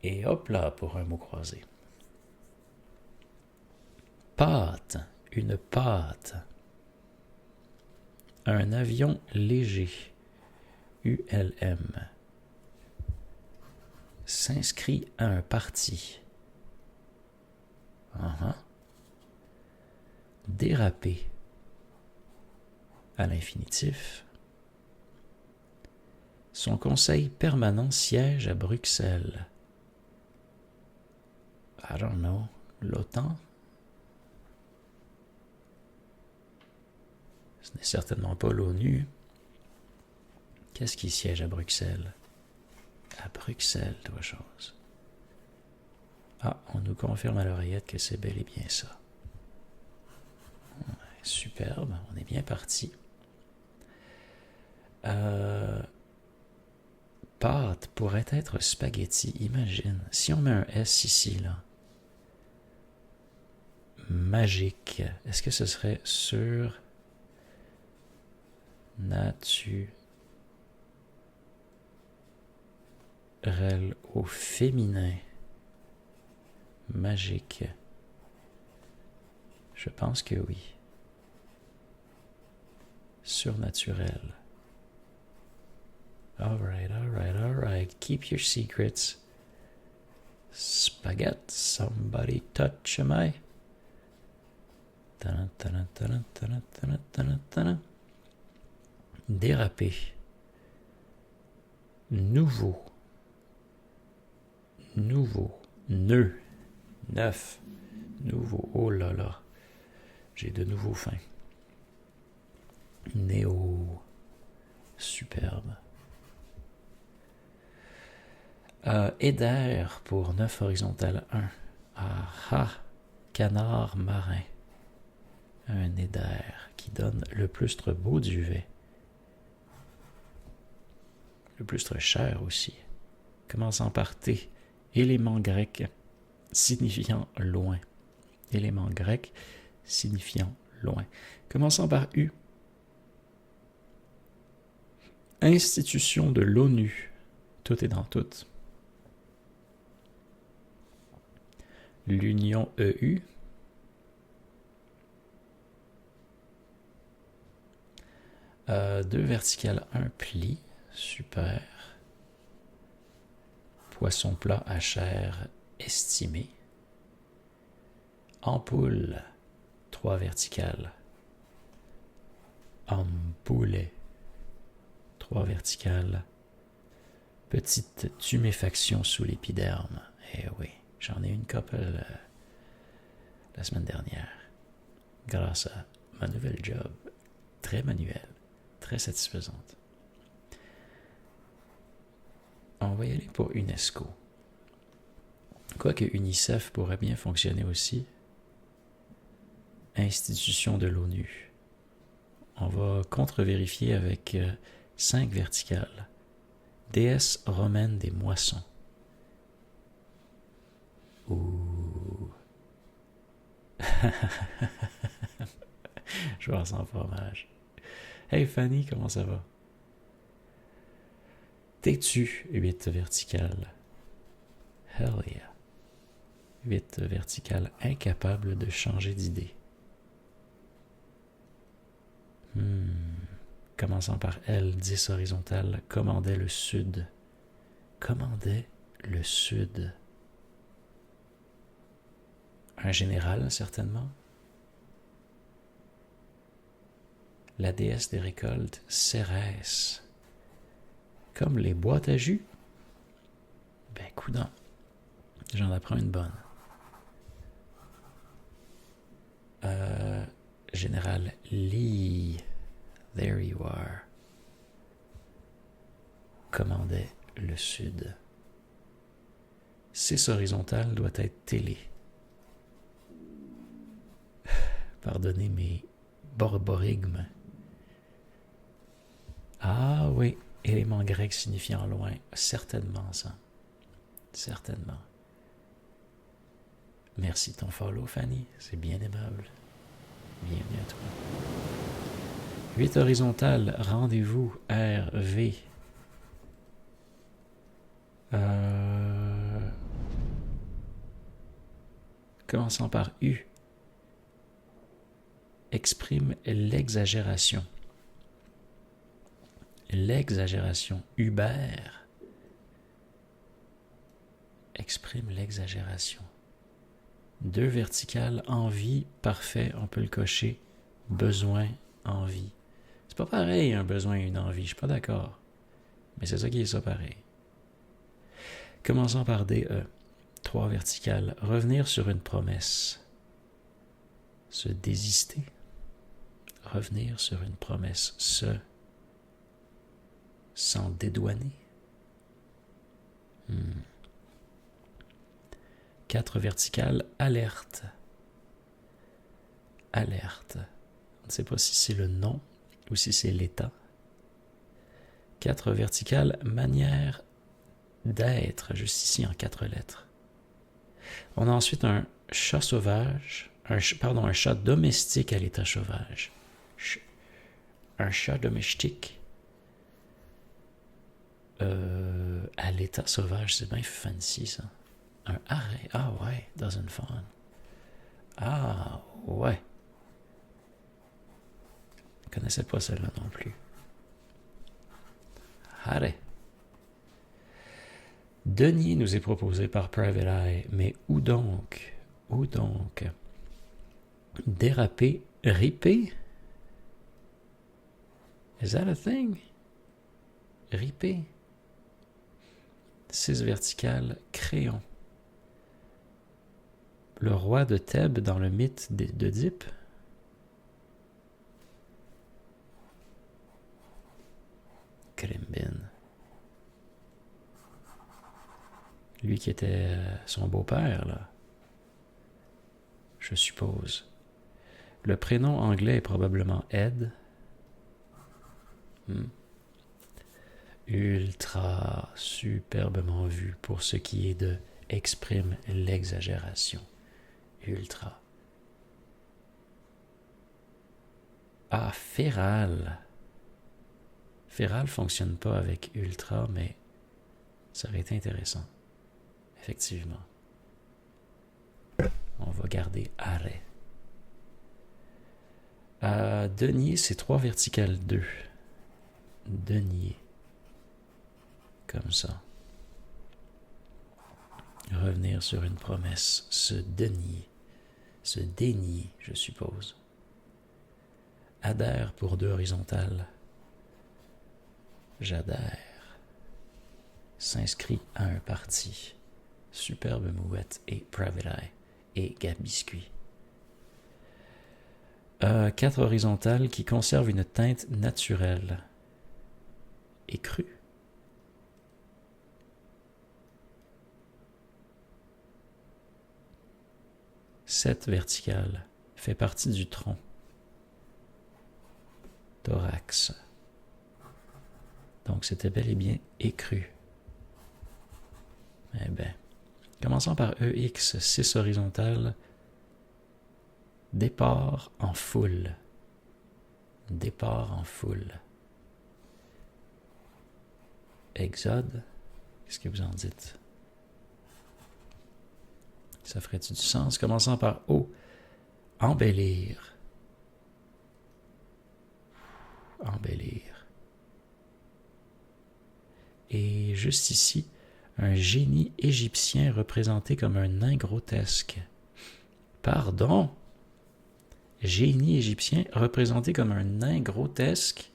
Et hop là pour un mot croisé. Pâte, une pâte. Un avion léger, ULM, s'inscrit à un parti. Déraper, à l'infinitif. Son conseil permanent siège à Bruxelles. I don't know, l'OTAN? Ce n'est certainement pas l'ONU. Qu'est-ce qui siège à Bruxelles? À Bruxelles, trois choses. Ah, on nous confirme à l'oreillette que c'est bel et bien ça. Superbe, on est bien parti. Pâte pourrait être spaghetti, imagine. Si on met un S ici, là. Magique. Est-ce que ce serait sur naturel au féminin? Magique. Je pense que oui. Surnaturel. Alright, alright, alright. Keep your secrets. Spaghetti, somebody touch my. Déraper. Nouveau. Nouveau. Nœud. Neuf. Nouveau. Oh là là. J'ai de nouveau faim. Néo. Superbe. Éder pour 9 horizontal 1. Ah. Canard marin. Un éder qui donne le plus beau duvet. Le plus cher aussi. Commençant par T. Élément grec signifiant loin. Élément grec signifiant loin. Commençant par U. Institution de l'ONU. Tout est dans tout. L'Union EU. Deux verticales, un pli. Super. Poisson plat à chair estimé. Ampoule. 3 verticales. Ampoule. 3 verticales. Petite tuméfaction sous l'épiderme. Eh oui, j'en ai une couple la semaine dernière. Grâce à ma nouvelle job. Très manuelle. Très satisfaisante. On va y aller pour UNESCO. Quoique UNICEF pourrait bien fonctionner aussi. Institution de l'ONU. On va contre-vérifier avec 5 verticales. Déesse romaine des moissons. Ouh. Joueur sans fromage. Hey Fanny, comment ça va? Têtu, 8 verticales. Hell yeah. 8 verticales, incapable de changer d'idée. Commençant par L, 10 horizontales, commandait le sud. Commandait le sud. Un général, certainement. La déesse des récoltes, Cérès. Comme les boîtes à jus. Ben, coudonc. J'en apprends une bonne. Général Lee. There you are. Commandait le sud. 6 horizontales doit être télé. Pardonnez mes borborigmes. Ah oui, élément grec signifiant loin. Certainement ça. Certainement. Merci de ton follow, Fanny. C'est bien aimable. Bienvenue à toi. 8 horizontales, rendez-vous, R, V. commençant par U, exprime l'exagération. L'exagération. Hubert exprime l'exagération. 2 verticales, envie, parfait, on peut le cocher. Besoin, envie. C'est pas pareil un besoin et une envie, je suis pas d'accord. Mais c'est ça qui est ça pareil. Commençons par DE. 3 verticales, revenir sur une promesse. Se désister. Revenir sur une promesse. S'en dédouaner. 4 verticales, alerte. Alerte. On ne sait pas si c'est le nom ou si c'est l'état. 4 verticales, manière d'être, juste ici en 4 lettres. On a ensuite un chat sauvage, un chat domestique à l'état sauvage. Un chat domestique à l'état sauvage, c'est bien fancy ça. Un arrêt, ah ouais, doesn't fun. Ah ouais. Je connaissais pas celle-là non plus. Arrêt. Denier nous est proposé par Private Eye, mais où donc? Où donc? Déraper, riper? Is that a thing? Riper. 6 verticales, crayon. Le roi de Thèbes dans le mythe d'Oedipe. Crimbin. Lui qui était son beau-père, là. Je suppose. Le prénom anglais est probablement Ed. Ultra superbement vu pour ce qui est de exprime l'exagération. Ultra. Ah, féral. Féral fonctionne pas avec ultra, mais ça aurait été intéressant. Effectivement. On va garder arrêt. Denier, c'est 3 verticales 2. Denier. Comme ça. Revenir sur une promesse. Se dénier. Se dénier, je suppose. Adhère pour 2 horizontales. J'adhère. S'inscrit à un parti. Superbe Mouette et Private Eye et Gabiscuit. 4 horizontales qui conservent une teinte naturelle et crue. Sept verticales fait partie du tronc. Thorax. Donc c'était bel et bien écru. Eh bien, commençons par EX, 6 horizontales. Départ en foule. Départ en foule. Exode. Qu'est-ce que vous en dites? Ça ferait-tu du sens? Commençons par O. Embellir. Embellir. Et juste ici, un génie égyptien représenté comme un nain grotesque. Pardon? Génie égyptien représenté comme un nain grotesque?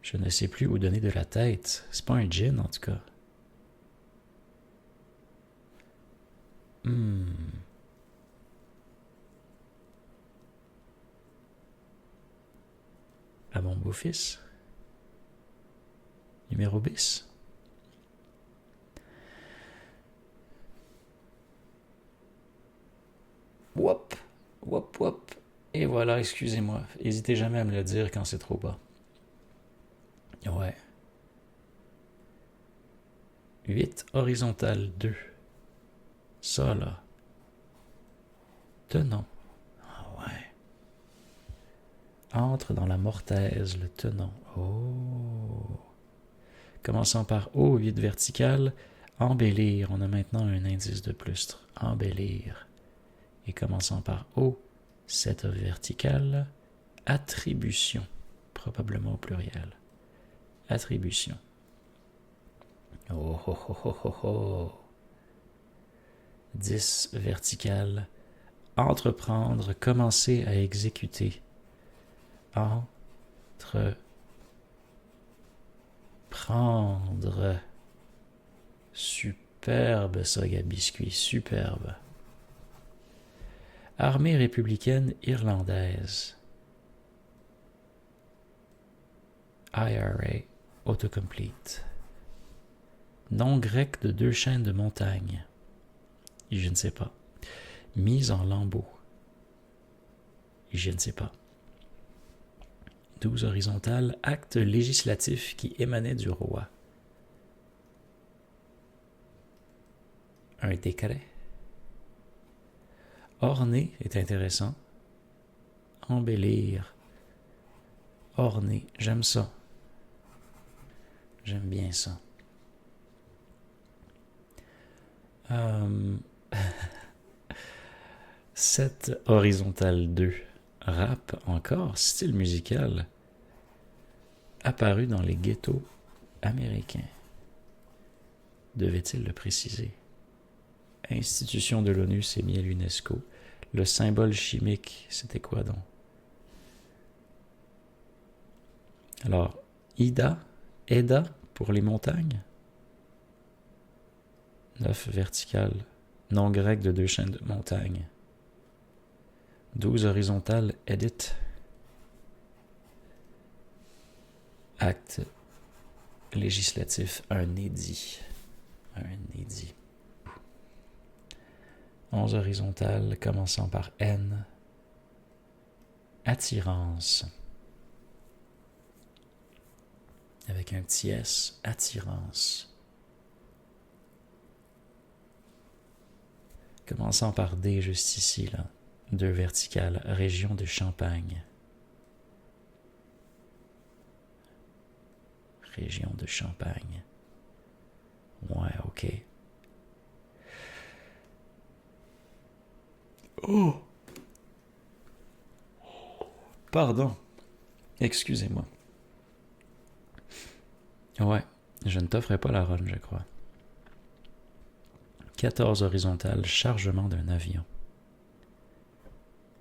Je ne sais plus où donner de la tête. C'est pas un djinn, en tout cas. À mon beau-fils. Numéro bis. Whoop, whoop, whoop. Et voilà, excusez-moi. N'hésitez jamais à me le dire quand c'est trop bas. Ouais. 8 horizontales 2. Ça, là. Tenant. Ah ouais. Entre dans la mortaise, le tenant. Oh. Commençons par O, 8 verticales. Embellir. On a maintenant un indice de plus. embellir. Et commençant par O, 7 verticales, attribution, probablement au pluriel. Attribution. Oh, oh, oh, oh, oh, oh. 10 verticales, entreprendre, commencer à exécuter. Prendre. Superbe ça, Gabiscuit, superbe. Armée républicaine irlandaise. IRA, autocomplete. Nom grec de 2 chaînes de montagne. Je ne sais pas. Mise en lambeaux. Je ne sais pas. 12 horizontales, acte législatif qui émanait du roi. Un décret. Orner est intéressant. Embellir. Orner, j'aime ça. J'aime bien ça. 7 horizontales 2. Rap encore, style musical. Apparu dans les ghettos américains. Devait-il le préciser? Institution de l'ONU s'est mis à l'UNESCO. Le symbole chimique, c'était quoi donc? Alors, Eda pour les montagnes. 9 verticales. Nom grec de 2 chaînes de montagnes. 12 horizontales, edit. Acte législatif, un édit. Un édit. 11 horizontales, commençant par N. Attirance. Avec un petit S, attirance. Commençant par D, juste ici, là. 2 verticales, région de Champagne. Région de Champagne. Ouais, ok. Oh! Pardon. Excusez-moi. Ouais, je ne t'offrais pas la run, je crois. 14 horizontales, chargement d'un avion.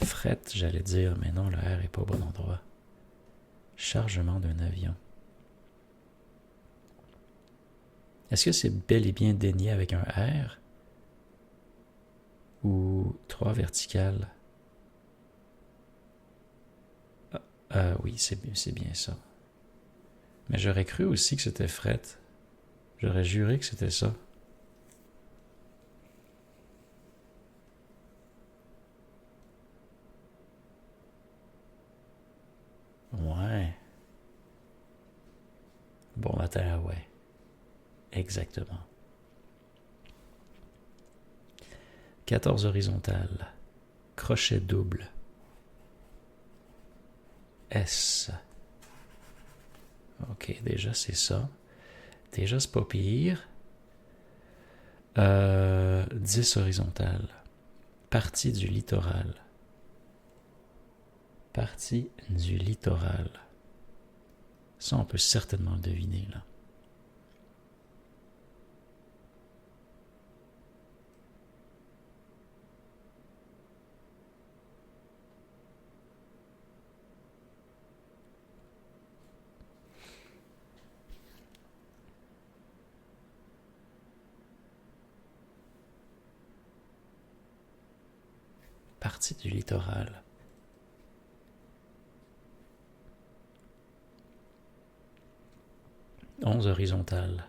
Fret, j'allais dire, mais non, le R est pas au bon endroit. Chargement d'un avion. Est-ce que c'est bel et bien dénié avec un R? Ou 3 verticales? Oui, c'est bien ça. Mais j'aurais cru aussi que c'était fret. J'aurais juré que c'était ça. Ouais. Bon matin, ouais. Exactement. 14 horizontales. Crochet double. S. Ok, déjà c'est ça. Déjà c'est pas pire. 10 horizontales. Partie du littoral. Partie du littoral. Ça, on peut certainement le deviner, là. Partie du littoral. Onze horizontales.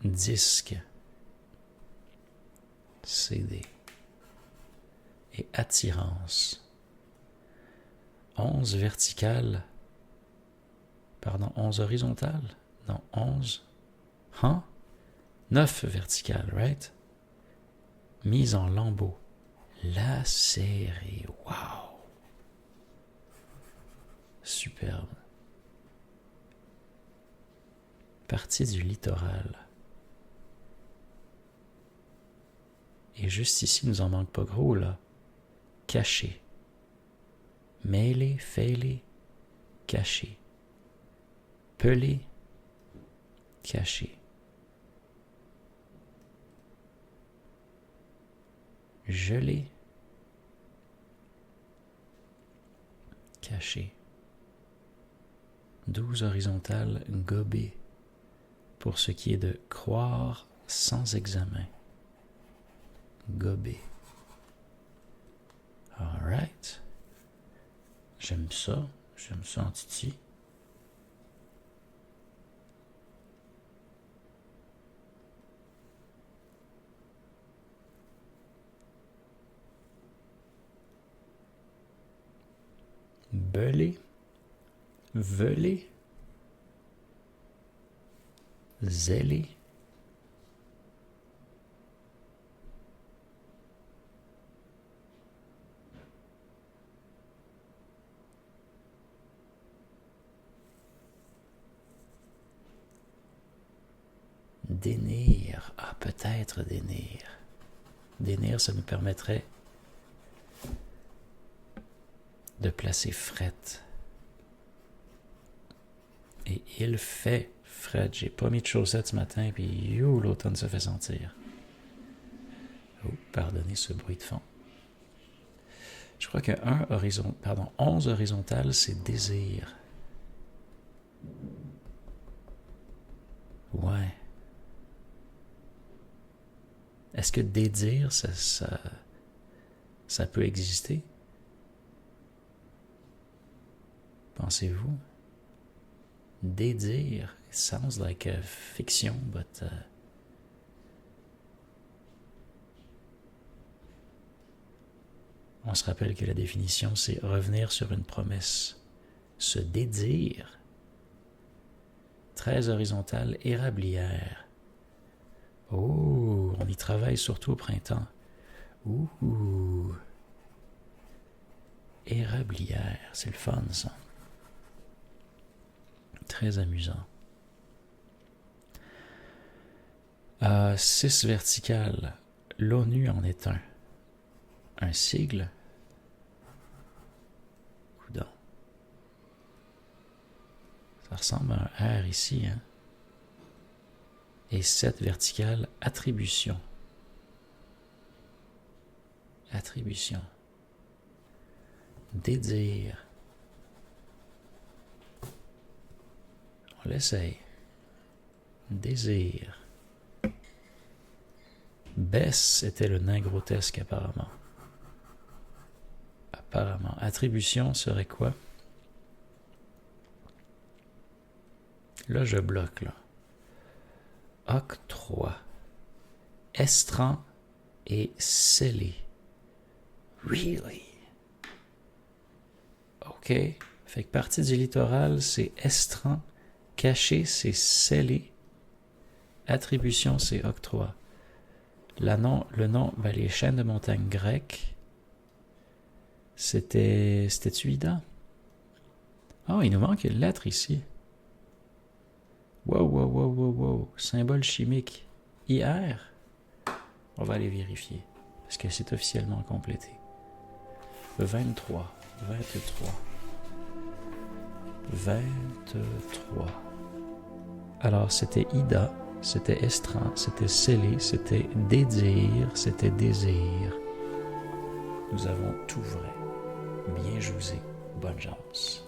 Disque. CD. Et attirance. 11 verticales. Pardon, 11 horizontales? Non, 11. Hein? 9 verticales, right? Mise en lambeaux. La série. Wow! Superbe. Partie du littoral. Et juste ici, nous en manque pas gros, là. Caché. Mêlé, fêlé, caché. Pelé, caché. Gelé, caché. 12 horizontales, gobé. Pour ce qui est de croire sans examen. Gobé. Alright. J'aime ça en titi. Belé, velé, zélé, dénir. Ah, peut-être dénir. Dénir, ça nous permettrait de placer fret. Et il fait fret. J'ai pas mis de chaussettes ce matin, puis you, l'automne se fait sentir. Oh, pardonnez ce bruit de fond. Je crois que 11 horizontales, c'est désir. Ouais. Est-ce que dédire, ça peut exister? Pensez-vous? Dédire. It sounds like a fiction, but... on se rappelle que la définition, c'est revenir sur une promesse. Se dédire. 13 horizontales, érablière. Oh, on y travaille surtout au printemps. Ouh. Érablière, c'est le fun, ça. Très amusant. 6 verticales. L'ONU en est un. Un sigle. Coudon. Ça ressemble à un R ici, hein. Et 7 verticales. Attribution. Attribution. Dédire. On l'essaye. Désir. Bess était le nain grotesque apparemment. Apparemment. Attribution serait quoi? Là, je bloque, là. Octroi. Estran et scellé. Really? OK. Fait que partie du littoral, c'est estran. Caché, c'est scellé. Attribution, c'est octroi. Le nom, les chaînes de montagnes grecques, c'était-tu Ida? Ah, il nous manque une lettre ici. Wow. Symbole chimique. IR? On va aller vérifier. Parce que c'est officiellement complété. 23. Alors, c'était Ida, c'était estran, c'était scellé, c'était dédire, c'était désir. Nous avons tout vrai. Bien jousé. Bonne chance.